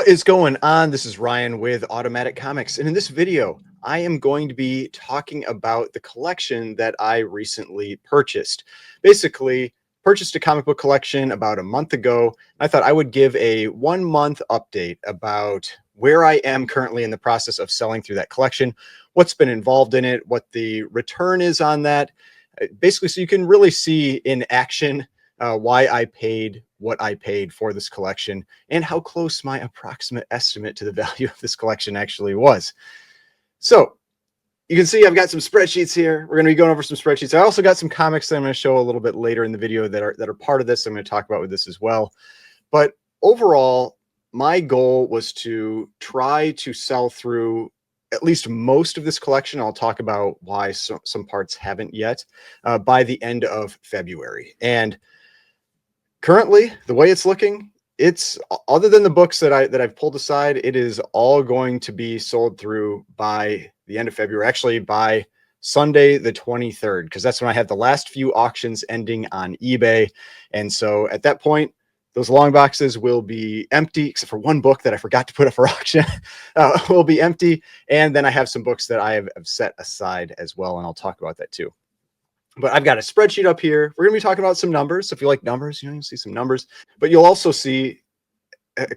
What is going on? This is Ryan with Automatic Comics, and in this video, I am going to be talking about the collection that I recently purchased. Basically, purchased a comic book collection about a month ago. I thought I would give a 1 month update about where I am currently in the process of selling through that collection, what's been involved in it, what the return is on that. Basically, so you can really see in action why I paid what I paid for this collection and how close my approximate estimate to the value of this collection actually was. So you can see I've got some spreadsheets here. We're going to be going over some spreadsheets. I also got some comics that I'm going to show a little bit later in the video that are part of this. I'm going to talk about with this as well. But overall, my goal was to try to sell through at least most of this collection. I'll talk about why some parts haven't yet by the end of February. And currently, the way it's looking, it's other than the books that I've pulled aside, it is all going to be sold through by the end of February, actually by Sunday the 23rd, because that's when I have the last few auctions ending on eBay. And so at that point, those long boxes will be empty, except for one book that I forgot to put up for auction, will be empty. And then I have some books that I have set aside as well, and I'll talk about that too. But I've got a spreadsheet up here. We're going to be talking about some numbers. So if you like numbers, you'll see some numbers, but you'll also see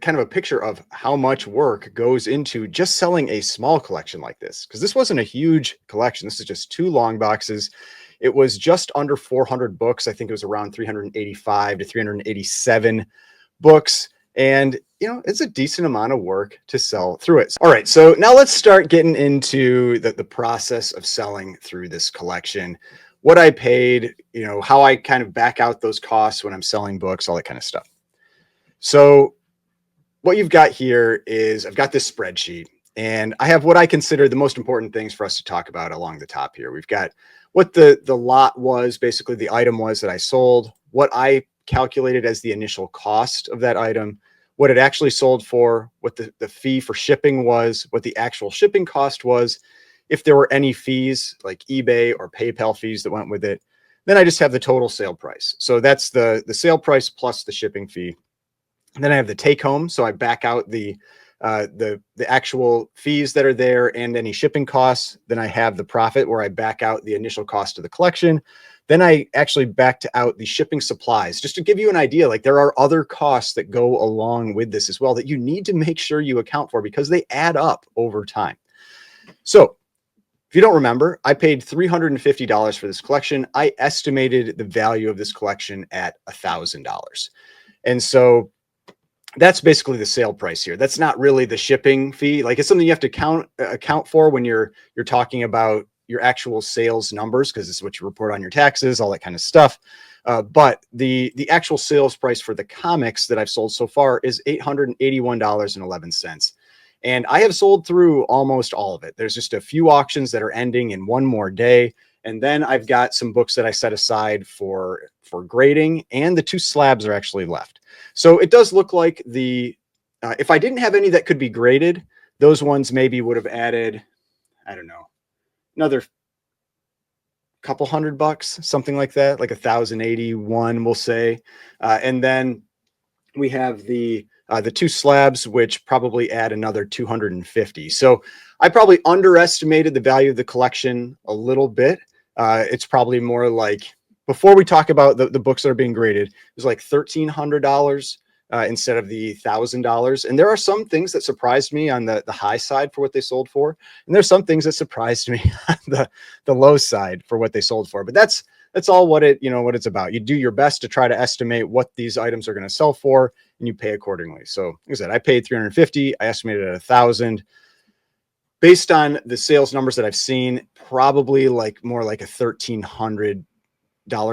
kind of a picture of how much work goes into just selling a small collection like this. Because this wasn't a huge collection. This is just 2 long boxes. It was just under 400 books. I think it was around 385 to 387 books. And, it's a decent amount of work to sell through it. All right. So now let's start getting into the process of selling through this collection. What I paid, how I kind of back out those costs when I'm selling books, all that kind of stuff. So what you've got here is I've got this spreadsheet, and I have what I consider the most important things for us to talk about along the top here. We've got what the lot was, basically the item was that I sold, what I calculated as the initial cost of that item, what it actually sold for, what the fee for shipping was, what the actual shipping cost was, if there were any fees like eBay or PayPal fees that went with it. Then I just have the total sale price. So that's the sale price plus the shipping fee. And then I have the take home. So I back out the actual fees that are there and any shipping costs. Then I have the profit where I back out the initial cost of the collection. Then I actually backed out the shipping supplies, just to give you an idea. Like, there are other costs that go along with this as well that you need to make sure you account for because they add up over time. So if you don't remember, I paid $350 for this collection. I estimated the value of this collection at $1,000. And so that's basically the sale price here. That's not really the shipping fee. Like, it's something you have to account for when you're talking about your actual sales numbers, because it's what you report on your taxes, all that kind of stuff. But the actual sales price for the comics that I've sold so far is $881.11. And I have sold through almost all of it. There's just a few auctions that are ending in one more day. And then I've got some books that I set aside for grading, and the 2 slabs are actually left. So it does look like if I didn't have any that could be graded, those ones maybe would have added, I don't know, another couple $100, something like that, like 1,081, we'll say. And then we have the 2 slabs, which probably add another 250. So I probably underestimated the value of the collection a little bit. It's probably more like, before we talk about the books that are being graded, it was like $1,300 instead of the $1,000. And there are some things that surprised me on the high side for what they sold for. And there's some things that surprised me on the low side for what they sold for. But that's all what it's about. You do your best to try to estimate what these items are going to sell for, and you pay accordingly. So like I said, I paid $350. I estimated at $1,000. Based on the sales numbers that I've seen, probably more like a $1,300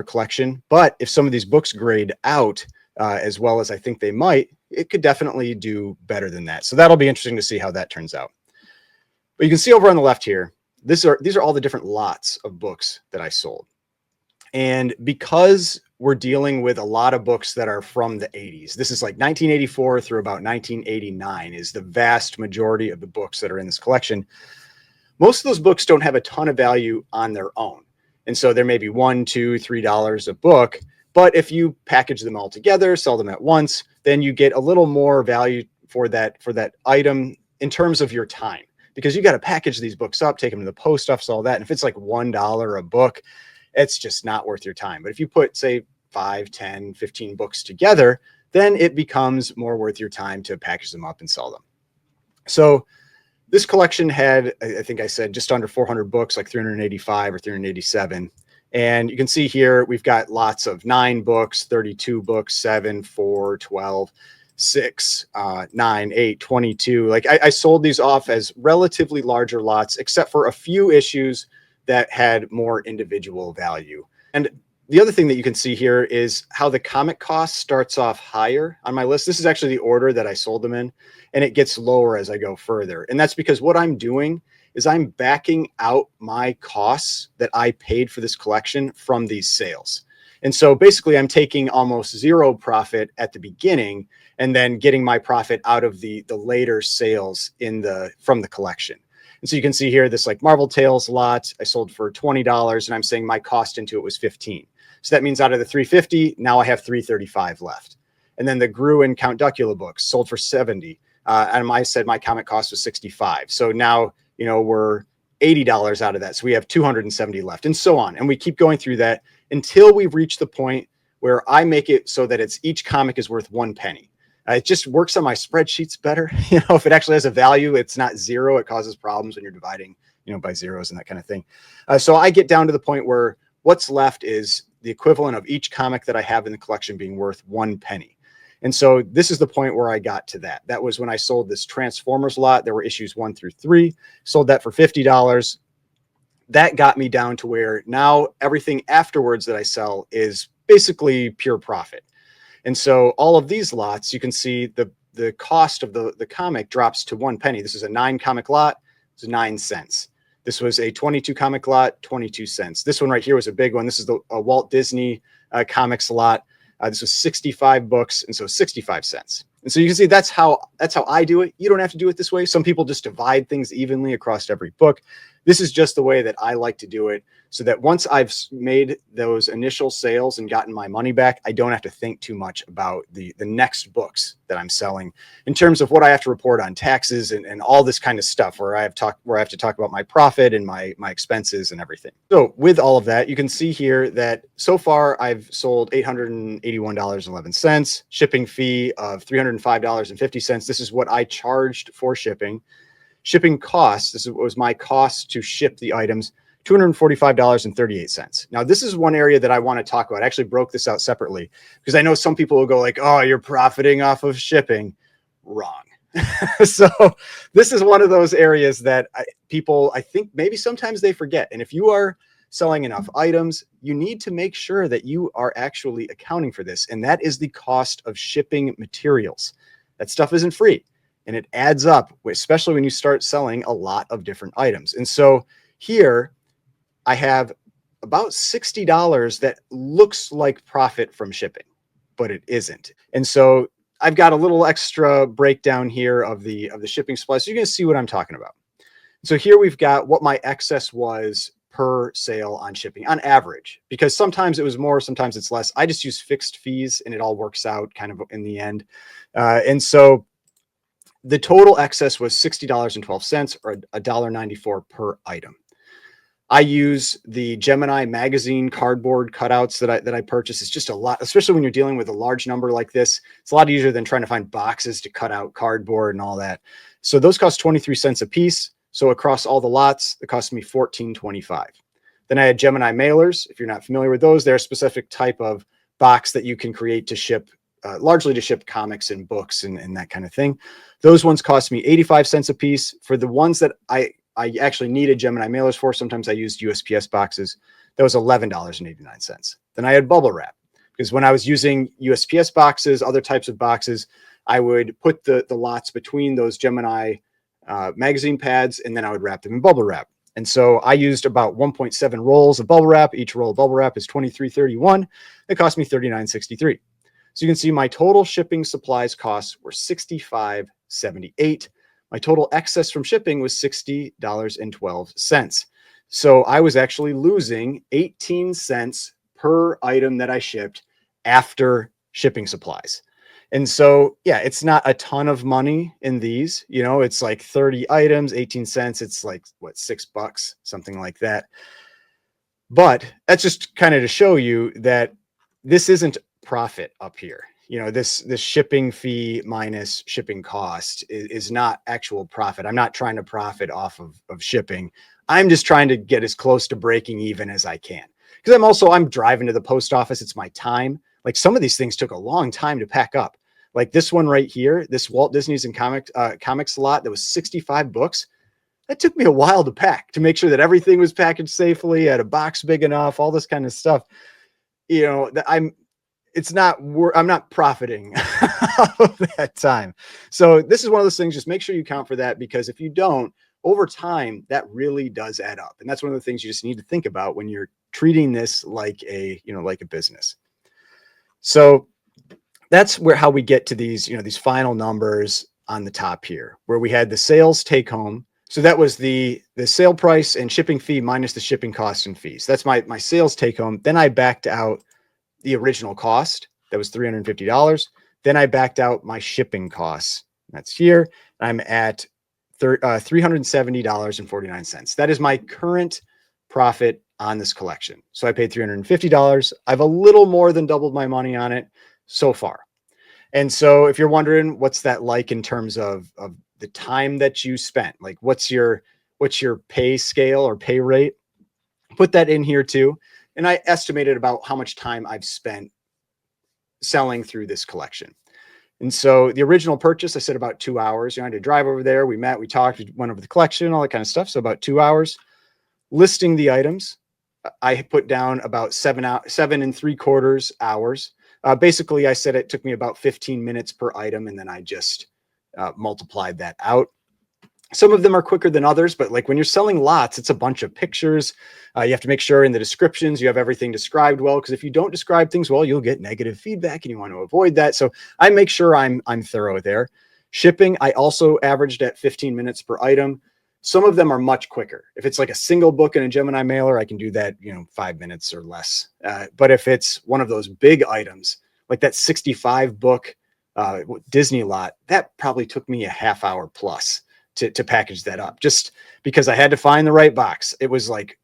collection. But if some of these books grade out as well as I think they might, it could definitely do better than that. So that'll be interesting to see how that turns out. But you can see over on the left here, these are all the different lots of books that I sold. And because we're dealing with a lot of books that are from the 80s, this is like 1984 through about 1989 is the vast majority of the books that are in this collection. Most of those books don't have a ton of value on their own. And so there may be $1, $2, $3 a book. But if you package them all together, sell them at once, then you get a little more value for that item in terms of your time, because you got to package these books up, take them to the post office, all that. And if it's like $1 a book, it's just not worth your time. But if you put, say, 5, 10, 15 books together, then it becomes more worth your time to package them up and sell them. So this collection had, I think I said, just under 400 books, like 385 or 387. And you can see here, we've got lots of 9 books, 32 books, 7, 4, 12, 6, 9, 8, 22. Like I sold these off as relatively larger lots, except for a few issues that had more individual value. And the other thing that you can see here is how the comic cost starts off higher on my list. This is actually the order that I sold them in, and it gets lower as I go further. And that's because what I'm doing is I'm backing out my costs that I paid for this collection from these sales. And so basically I'm taking almost zero profit at the beginning and then getting my profit out of the later sales from the collection. And so you can see here, this like Marvel Tales lot, I sold for $20, and I'm saying my cost into it was 15. So that means out of the 350, now I have 335 left. And then the Gru and Count Duckula books sold for 70. And I said my comic cost was 65. So now, we're $80 out of that. So we have 270 left, and so on. And we keep going through that until we reach the point where I make it so that each comic is worth 1 penny. It just works on my spreadsheets better. If it actually has a value, it's not zero. It causes problems when you're dividing, by zeros and that kind of thing. So I get down to the point where what's left is the equivalent of each comic that I have in the collection being worth 1 penny. And so this is the point where I got to that. That was when I sold this Transformers lot. There were issues 1 through 3, sold that for $50. That got me down to where now everything afterwards that I sell is basically pure profit. And so all of these lots, you can see the cost of the comic drops to 1 penny. This is a 9 comic lot. It's 9 cents. This was a 22 comic lot, 22 cents. This one right here was a big one. This is a Walt Disney comics lot. This was 65 books, and so 65 cents. And so you can see that's how I do it. You don't have to do it this way. Some people just divide things evenly across every book. This is just the way that I like to do it, so that once I've made those initial sales and gotten my money back, I don't have to think too much about the next books that I'm selling in terms of what I have to report on taxes and all this kind of stuff where I have to talk about my profit and my expenses and everything. So with all of that, you can see here that so far I've sold $881.11, shipping fee of $305.50. This is what I charged for shipping. Shipping costs, this was my cost to ship the items, $245.38. Now, this is one area that I want to talk about. I actually broke this out separately because I know some people will go like, oh, you're profiting off of shipping. Wrong. So this is one of those areas that people, I think maybe sometimes they forget. And if you are selling enough items, you need to make sure that you are actually accounting for this. And that is the cost of shipping materials. That stuff isn't free. And it adds up, especially when you start selling a lot of different items. And so here I have about $60 that looks like profit from shipping, but it isn't. And so I've got a little extra breakdown here of the shipping supply. So you're going to see what I'm talking about. So here we've got what my excess was per sale on shipping on average, because sometimes it was more, sometimes it's less. I just use fixed fees and it all works out kind of in the end. And so the total excess was $60.12 or $1.94 per item. I use the Gemini magazine cardboard cutouts that I purchased. It's just a lot, especially when you're dealing with a large number like this. It's a lot easier than trying to find boxes to cut out cardboard and all that. So those cost 23 cents a piece. So across all the lots, it cost me $14.25. Then I had Gemini mailers. If you're not familiar with those, they're a specific type of box that you can create to ship, largely to ship comics and books and that kind of thing. Those ones cost me 85 cents a piece. For the ones that I actually needed Gemini mailers for, sometimes I used USPS boxes. That was $11.89. Then I had bubble wrap, because when I was using USPS boxes, other types of boxes, I would put the lots between those Gemini magazine pads, and then I would wrap them in bubble wrap. And so I used about 1.7 rolls of bubble wrap. Each roll of bubble wrap is $23.31. It cost me $39.63. So you can see my total shipping supplies costs were $65.78. My total excess from shipping was $60.12. So I was actually losing 18 cents per item that I shipped after shipping supplies. And so, yeah, it's not a ton of money in these, it's like 30 items, 18 cents. It's like what, $6, something like that. But that's just kind of to show you that this isn't profit up here. This shipping fee minus shipping cost is not actual profit. I'm not trying to profit off of shipping. I'm just trying to get as close to breaking even as I can. Because I'm driving to the post office. It's my time. Like some of these things took a long time to pack up. Like this one right here, this Walt Disney's and comics lot that was 65 books. That took me a while to pack, to make sure that everything was packaged safely, had a box big enough, all this kind of stuff. That I'm not profiting of that time. So this is one of those things, just make sure you count for that, because if you don't, over time, that really does add up. And that's one of the things you just need to think about when you're treating this like a business. So that's how we get to these final numbers on the top here, where we had the sales take home. So that was the sale price and shipping fee minus the shipping costs and fees. That's my sales take home. Then I backed out the original cost. That was $350. Then I backed out my shipping costs. That's here. I'm at $370.49. That is my current profit on this collection. So I paid $350. I've a little more than doubled my money on it so far. And so if you're wondering what's that like in terms of the time that you spent, like what's your pay scale or pay rate, put that in here too. And I estimated about how much time I've spent selling through this collection. And so the original purchase, I said about 2 hours. I had to drive over there. We met, we talked, we went over the collection, all that kind of stuff. So about 2 hours. Listing the items, I put down about 7.75 hours. Basically, I said it took me about 15 minutes per item, and then I just multiplied that out. Some of them are quicker than others, but like when you're selling lots, it's a bunch of pictures. You have to make sure in the descriptions you have everything described well, because if you don't describe things well, you'll get negative feedback, and you want to avoid that. So I make sure I'm thorough there. Shipping, I also averaged at 15 minutes per item. Some of them are much quicker. If it's like a single book in a Gemini mailer, I can do that, 5 minutes or less. But if it's one of those big items, like that 65 book Disney lot, that probably took me a half hour plus to package that up, just because I had to find the right box. It was like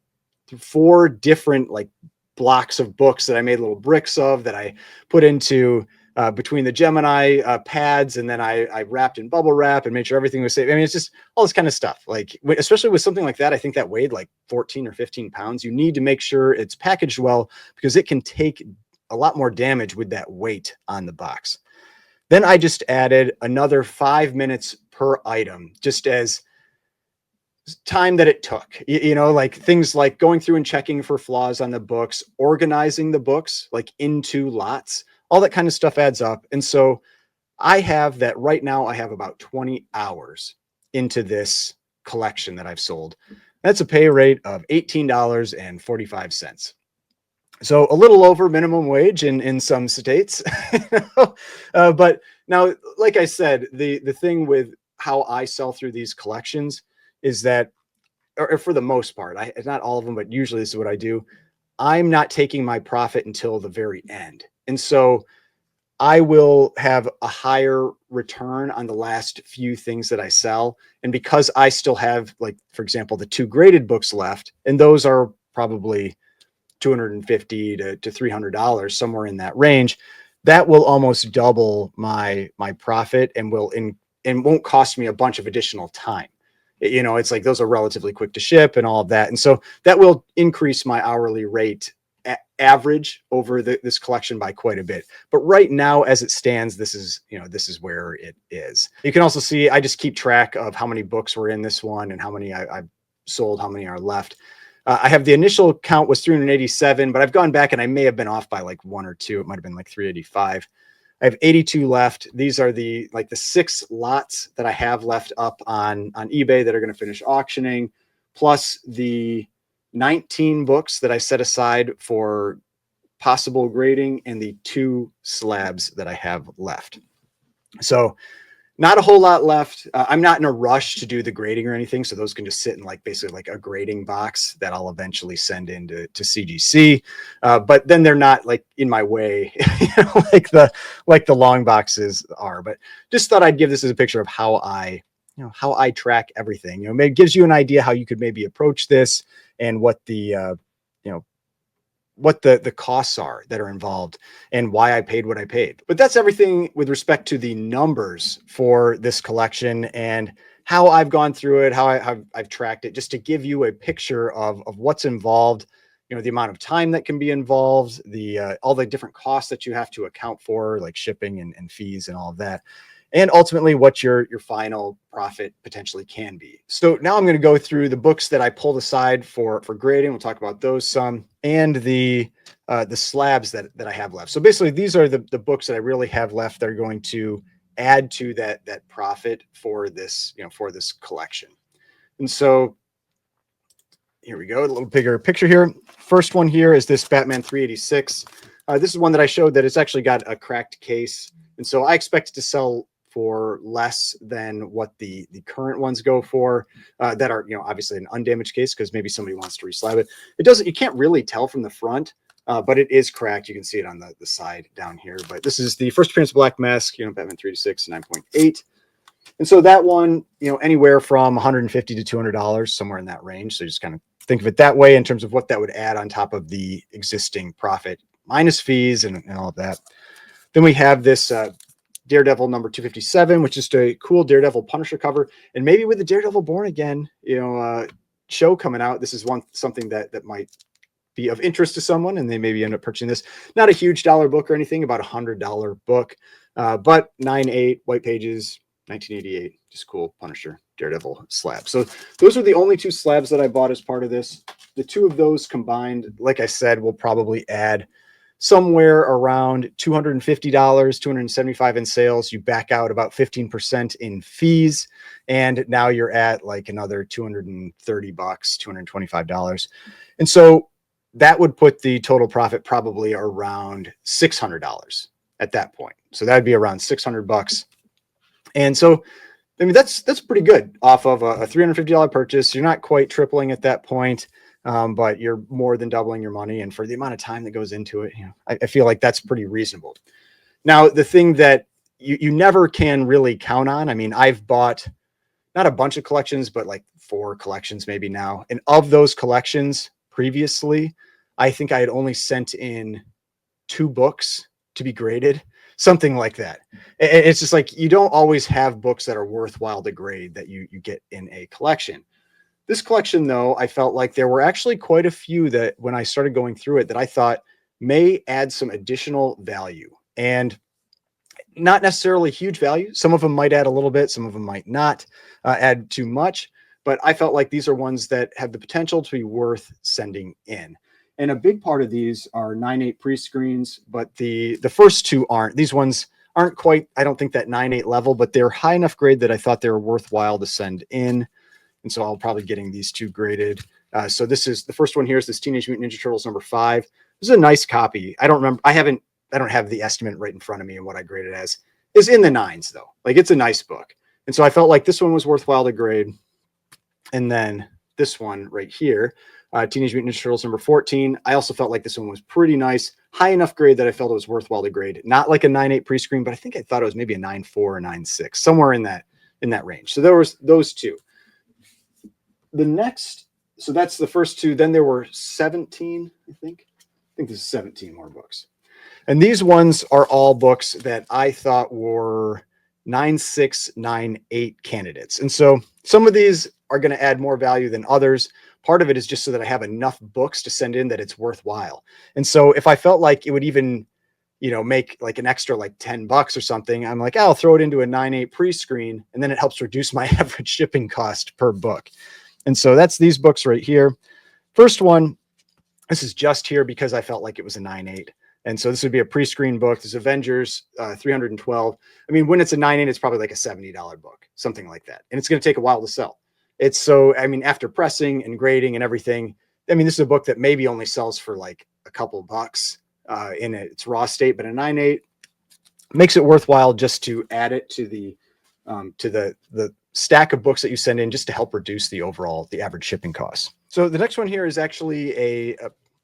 4 different like blocks of books that I made little bricks of that I put into between the Gemini pads, and then I wrapped in bubble wrap and made sure everything was safe. I mean, it's just all this kind of stuff. Like, especially with something like that, I think that weighed like 14 or 15 pounds. You need to make sure it's packaged well, because it can take a lot more damage with that weight on the box. Then I just added another 5 minutes per item, just as time that it took, like things like going through and checking for flaws on the books, organizing the books like into lots, all that kind of stuff adds up. And so I have that right now. I have about 20 hours into this collection that I've sold. That's a pay rate of $18.45. So a little over minimum wage in some states. But now, like I said, the thing with how I sell through these collections is that, or for the most part, not all of them, but usually this is what I do. I'm not taking my profit until the very end. And so I will have a higher return on the last few things that I sell. And because I still have, like, for example, the 2 graded books left, and those are probably $250 to $300, somewhere in that range, that will almost double my profit, and won't cost me a bunch of additional time. It's like those are relatively quick to ship and all of that. And so that will increase my hourly rate average over this collection by quite a bit. But right now, as it stands, this is where it is. You can also see, I just keep track of how many books were in this one and how many I've sold, how many are left. I have the initial count was 387, but I've gone back and I may have been off by like 1 or 2. It might've been like 385. I have 82 left. These are the 6 lots that I have left up on eBay that are going to finish auctioning, plus the 19 books that I set aside for possible grading, and the 2 slabs that I have left. So Not a whole lot left. I'm not in a rush to do the grading or anything, so those can just sit in like basically like a grading box that I'll eventually send into CGC. But then they're not like in my way, like the long boxes are. But just thought I'd give this as a picture of how I track everything. Maybe it gives you an idea how you could maybe approach this and what the you know what the costs are that are involved and why I paid what I paid. But that's everything with respect to the numbers for this collection and how I've gone through it, how I've tracked it, just to give you a picture of what's involved, the amount of time that can be involved, the all the different costs that you have to account for, like shipping and fees and all of that, and ultimately what your final profit potentially can be. So now I'm going to go through the books that I pulled aside for grading. We'll talk about those some, and the slabs that I have left. So basically, these are the books that I really have left that are going to add to that profit for this for this collection. And so here we go, a little bigger picture here. First one here is this Batman 386. This is one that I showed that it's actually got a cracked case, and so I expect it to sell for less than what the current ones go for, that are obviously an undamaged case, because maybe somebody wants to reslab it. You can't really tell from the front, but it is cracked. You can see it on the side down here. But this is the first appearance of Black Mask, Batman 386, 9.8. And so that one, anywhere from $150 to $200, somewhere in that range. So just kind of think of it that way in terms of what that would add on top of the existing profit minus fees and all of that. Then we have this Daredevil number 257, which is a cool Daredevil Punisher cover. And maybe with the Daredevil Born Again, show coming out, this is something that might be of interest to someone, and they maybe end up purchasing this. Not a huge dollar book or anything, about $100 book, but 9.8 white pages, 1988, just cool Punisher Daredevil slab. So those are the only two slabs that I bought as part of this. The two of those combined, like I said, will probably add somewhere around $250, $275 in sales. You back out about 15% in fees, and now you're at like another $230, $225. And so that would put the total profit probably around $600 at that point. So that'd be around $600. And so, I mean, that's pretty good off of a $350 purchase. You're not quite tripling at that point, but you're more than doubling your money. And for the amount of time that goes into it, I feel like that's pretty reasonable. Now, the thing that you never can really count on, I mean, I've bought not a bunch of collections, but like 4 collections maybe now. And of those collections previously, I think I had only sent in 2 books to be graded, something like that. It's just like, you don't always have books that are worthwhile to grade that you get in a collection. This collection, though, I felt like there were actually quite a few that when I started going through it that I thought may add some additional value, and not necessarily huge value. Some of them might add a little bit, some of them might not add too much, but I felt like these are ones that have the potential to be worth sending in. And a big part of these are 9.8 pre-screens, but the first 2 aren't. These ones aren't quite, I don't think, that 9.8 level, but they're high enough grade that I thought they were worthwhile to send in. And so I'll probably getting these 2 graded. So this is the first one here is this Teenage Mutant Ninja Turtles number 5. This is a nice copy. I don't remember. I don't have the estimate right in front of me, and what I graded as is in the 9s though. Like, it's a nice book. And so I felt like this one was worthwhile to grade. And then this one right here, Teenage Mutant Ninja Turtles number 14. I also felt like this one was pretty nice, high enough grade that I felt it was worthwhile to grade. Not like a 9.8 pre-screen, but I thought it was maybe a 9.4 or 9.6, somewhere in that range. So there was those 2. The next, so that's the first 2. Then there were 17, I think this is 17 more books. And these ones are all books that I thought were 9.6, 9.8 candidates. And so some of these are going to add more value than others. Part of it is just so that I have enough books to send in that it's worthwhile. And so if I felt like it would even, make like an extra like $10 or something, I'm like, I'll throw it into a 9.8 pre-screen, and then it helps reduce my average shipping cost per book. And so that's these books right here. First one, this is just here because I felt like it was a 9.8. And so this would be a pre-screen book. This is Avengers 312. I mean, when it's a 9.8, it's probably like a $70 book, something like that. And it's going to take a while to sell. It's so, I mean, after pressing and grading and everything, I mean, this is a book that maybe only sells for like a couple bucks in its raw state, but a 9.8 makes it worthwhile just to add it to the to the stack of books that you send in, just to help reduce the average shipping costs. So the next one here is actually a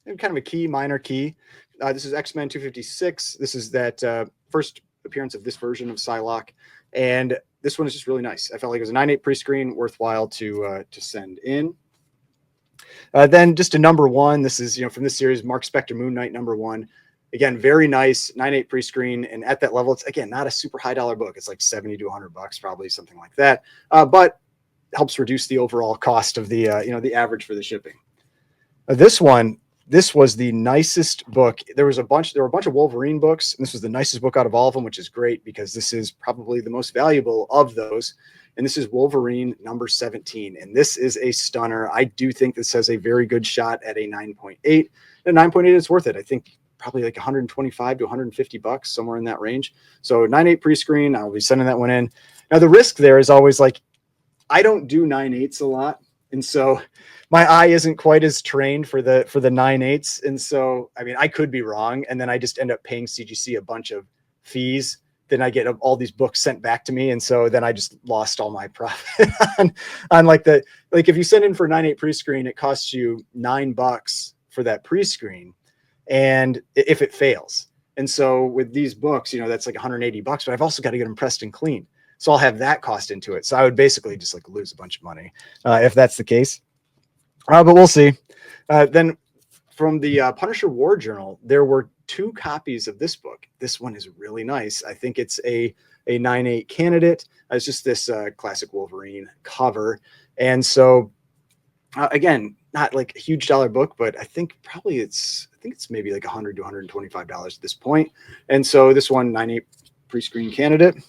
kind of a key, minor key. This is X-Men 256. This is that first appearance of this version of Psylocke, and this one is just really nice. I felt like it was a 9.8 pre-screen, worthwhile to send in. Then just a number one. This is, from this series, Mark Spector Moon Knight number one. Again, very nice 9.8 pre-screen, and at that level, it's again not a super high dollar book. It's like $70 to $100, probably something like that. But helps reduce the overall cost of the the average for the shipping. This was the nicest book. There were a bunch of Wolverine books, and this was the nicest book out of all of them, which is great because this is probably the most valuable of those. And this is Wolverine number 17. And this is a stunner. I do think this has a very good shot at a 9.8. And 9.8 is worth it. I think probably like 125 to 150 bucks, somewhere in that range. So 9.8 pre-screen, I'll be sending that one in. Now the risk there is always like, I don't do 9.8s a lot. And so my eye isn't quite as trained for the 9.8s. And so, I mean, I could be wrong. And then I just end up paying CGC a bunch of fees. Then I get all these books sent back to me. And so then I just lost all my profit on like if you send in for 9.8 pre-screen, it costs you $9 for that pre-screen. And if it fails. And so with these books, that's like 180 bucks, but I've also got to get them pressed and clean. So I'll have that cost into it. So I would basically just like lose a bunch of money if that's the case. But we'll see. Then from the Punisher War Journal, there were 2 copies of this book. This one is really nice. I think it's a 9.8 candidate. It's just this classic Wolverine cover. And so again, not like a huge dollar book, but I think it's maybe like $100 to $125 at this point. And so this one, 9.8 pre-screen candidate.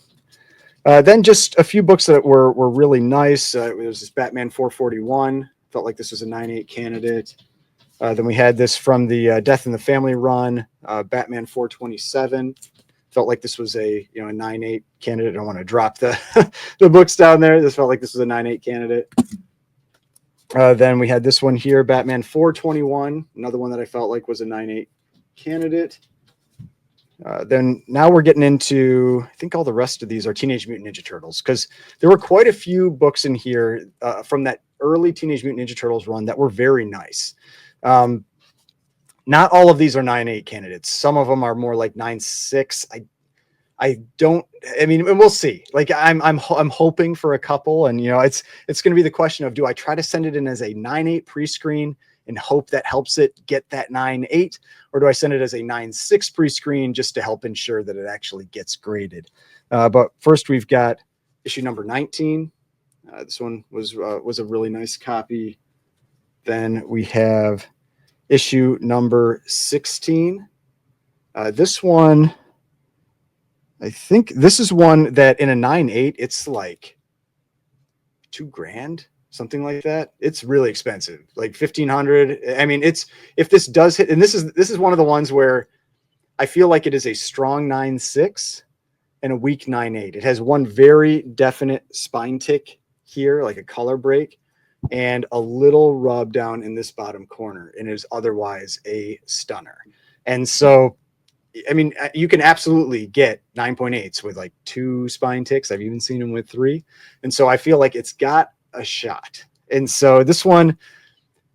Then just a few books that were really nice. There was this Batman 441. Felt like this was a 9.8 candidate. Then we had this from the Death in the Family run, Batman 427. Felt like this was a 9.8 candidate. I don't want to drop the the books down there. This felt like this was a 9.8 candidate. Then we had this one here, Batman 421, another one that I felt like was a 9.8 candidate. Then now we're getting into, I think all the rest of these are Teenage Mutant Ninja Turtles, because there were quite a few books in here from that early Teenage Mutant Ninja Turtles run that were very nice. Not all of these are 9.8 candidates. Some of them are more like 9.6. I mean, we'll see. Like I'm hoping for a couple, and it's going to be the question of, do I try to send it in as a 9.8 pre-screen and hope that helps it get that 9.8, or do I send it as a 9.6 pre-screen just to help ensure that it actually gets graded? But first we've got issue number 19. This one was a really nice copy. Then we have issue number 16. This one, I think this is one that in a 9.8, it's like $2,000, something like that. It's really expensive, like $1,500. I mean, if this does hit, and this is one of the ones where I feel like it is a strong 9.6 and a weak 9.8. It has one very definite spine tick here, like a color break, and a little rub down in this bottom corner, and it is otherwise a stunner. And so, I mean, you can absolutely get 9.8s with like 2 spine ticks. I've even seen them with 3. And so I feel like it's got a shot. And so this one,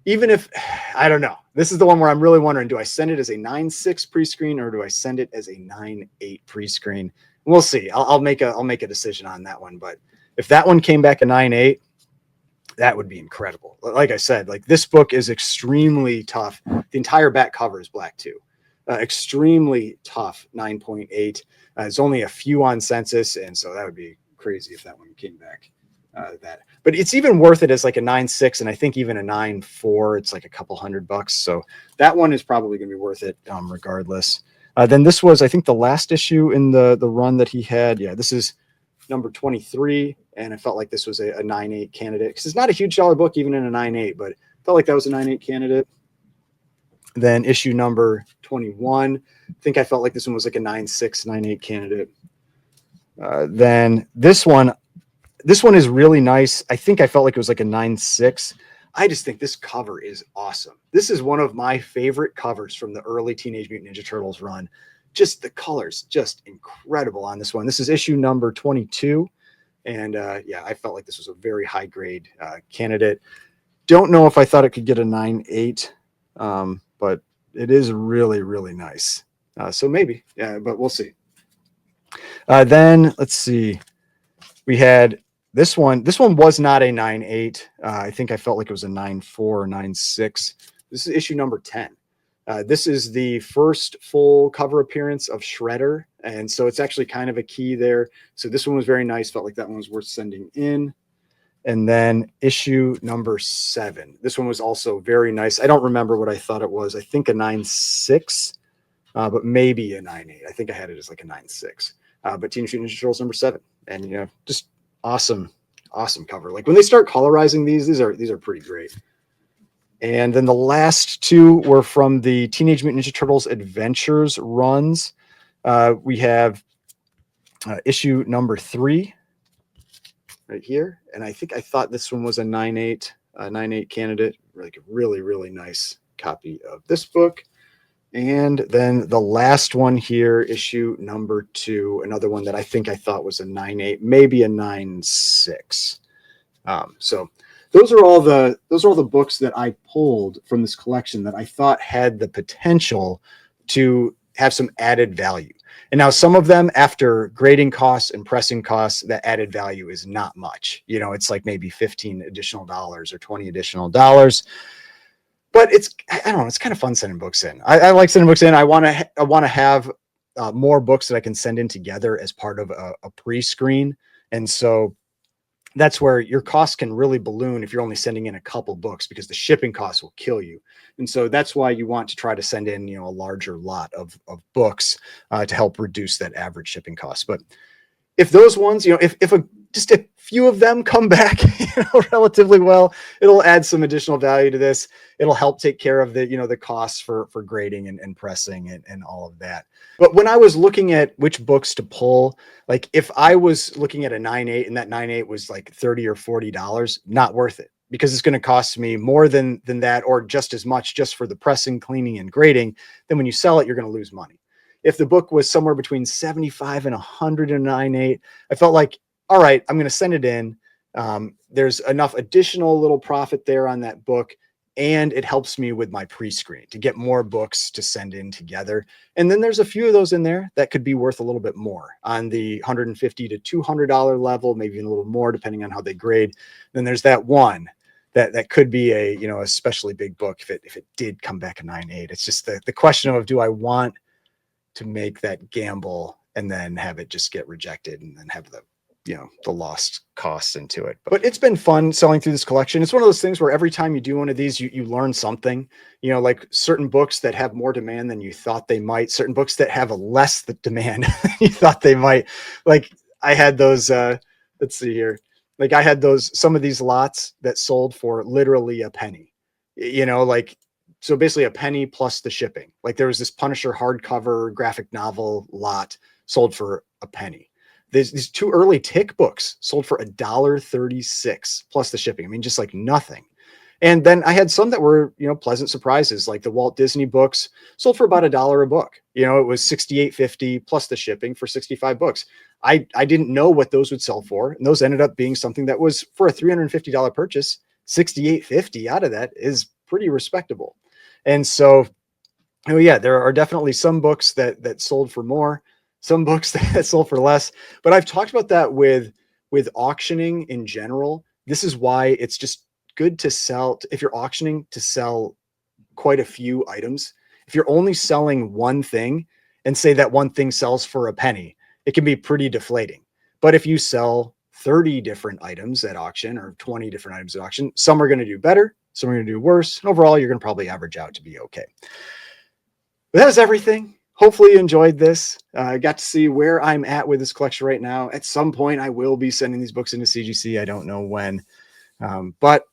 even if, I don't know, this is the one where I'm really wondering, do I send it as a 9.6 pre-screen or do I send it as a 9.8 pre-screen? We'll see. I'll make a decision on that one. But if that one came back a 9.8, that would be incredible. Like I said, like this book is extremely tough. The entire back cover is black too. Extremely tough 9.8. It's only a few on census, and so that would be crazy if that one came back. But it's even worth it as like a 9.6, and I think even a 9.4, it's like a couple $100. So that one is probably going to be worth it regardless. Then this was, I think, the last issue in the run that he had. Yeah, this is number 23, and I felt like this was a 9.8 candidate because it's not a huge dollar book even in a 9.8, but I felt like that was a 9.8 candidate. Then issue number 21, I think I felt like this one was like a 9.6, 9.8 candidate. Then this one is really nice. I think I felt like it was like a 9.6. I just think this cover is awesome. This is one of my favorite covers from the early Teenage Mutant Ninja Turtles run. Just the colors, just incredible on this one. This is issue number 22. And yeah, I felt like this was a very high grade candidate. Don't know if I thought it could get a 9.8, but it is really, really nice. So maybe, yeah, but we'll see. Then let's see. We had this one. This one was not a 9.8. I think I felt like it was a 9.4 or 9.6. This is issue number 10. This is the first full cover appearance of Shredder. And so it's actually kind of a key there. So this one was very nice. Felt like that one was worth sending in. And then issue number 7. This one was also very nice. I don't remember what I thought it was. I think a 9.6, but maybe a 9.8. I think I had it as like a 9.6. But Teenage Mutant Ninja Turtles number 7. And, you know, just awesome cover. Like when they start colorizing these are pretty great. And then the last 2 were from the Teenage Mutant Ninja Turtles Adventures runs. We have issue number 3 right here. And I thought this one was a 9.8 candidate. Like a really, really nice copy of this book. And then the last one here, issue number 2, another one that I thought was a 9.8, maybe a 9.6. So those are all the books that I pulled from this collection that I thought had the potential to have some added value. And now some of them, after grading costs and pressing costs, that added value is not much. You know, it's like maybe $15 additional or $20 additional. But I don't know, it's kind of fun sending books in. I like sending books in. I want to have more books that I can send in together as part of a pre-screen. And so that's where your costs can really balloon if you're only sending in a couple books, because the shipping costs will kill you. And so that's why you want to try to send in, you know, a larger lot of books to help reduce that average shipping cost. But if those ones, you know, if just a few of them come back, you know, relatively well, it'll add some additional value to this. It'll help take care of the, you know, the costs for grading and pressing and all of that. But when I was looking at which books to pull, like if I was looking at a 9.8 and that 9.8 was like $30 or $40, not worth it, because it's going to cost me more than that, or just as much just for the pressing, cleaning, and grading. Then when you sell it, you're going to lose money. If the book was somewhere between 75 and 100 and 9.8, I felt like, all right, I'm going to send it in. There's enough additional little profit there on that book, and it helps me with my pre-screen to get more books to send in together. And then there's a few of those in there that could be worth a little bit more on the $150 to $200 level, maybe even a little more depending on how they grade. Then there's that one that could be a, you know, especially big book if it did come back a 9.8. It's just the question of, do I want to make that gamble and then have it just get rejected and then have the, you know, the lost costs into it. But it's been fun selling through this collection. It's one of those things where every time you do one of these, you learn something, you know, like certain books that have more demand than you thought they might, certain books that have a less demand than you thought they might. Like I had those, let's see here. Like I had some of these lots that sold for literally a penny, you know, like, so basically a penny plus the shipping. Like there was this Punisher hardcover graphic novel lot sold for a penny. These 2 early Tick books sold for $1.36 plus the shipping. I mean, just like nothing. And then I had some that were, you know, pleasant surprises, like the Walt Disney books sold for about $1 a book. You know, it was $68.50 plus the shipping for 65 books. I didn't know what those would sell for. And those ended up being something that was, for a $350 purchase, $68.50 out of that is pretty respectable. And so, oh yeah, there are definitely some books that sold for more, some books that sold for less. But I've talked about that with auctioning in general. This is why it's just good to sell, if you're auctioning, to sell quite a few items. If you're only selling one thing and say that one thing sells for a penny, it can be pretty deflating. But if you sell 30 different items at auction or 20 different items at auction, some are going to do better, some are going to do worse. And overall, you're going to probably average out to be okay. But that was everything. Hopefully you enjoyed this. I got to see where I'm at with this collection right now. At some point, I will be sending these books into CGC. I don't know when, but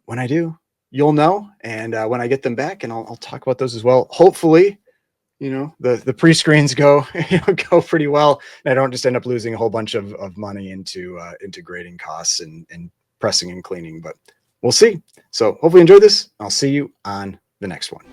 when I do, you'll know. And when I get them back, and I'll talk about those as well. Hopefully, you know, the pre-screens go pretty well, and I don't just end up losing a whole bunch of money into grading costs and pressing and cleaning. But we'll see. So hopefully you enjoyed this. I'll see you on the next one.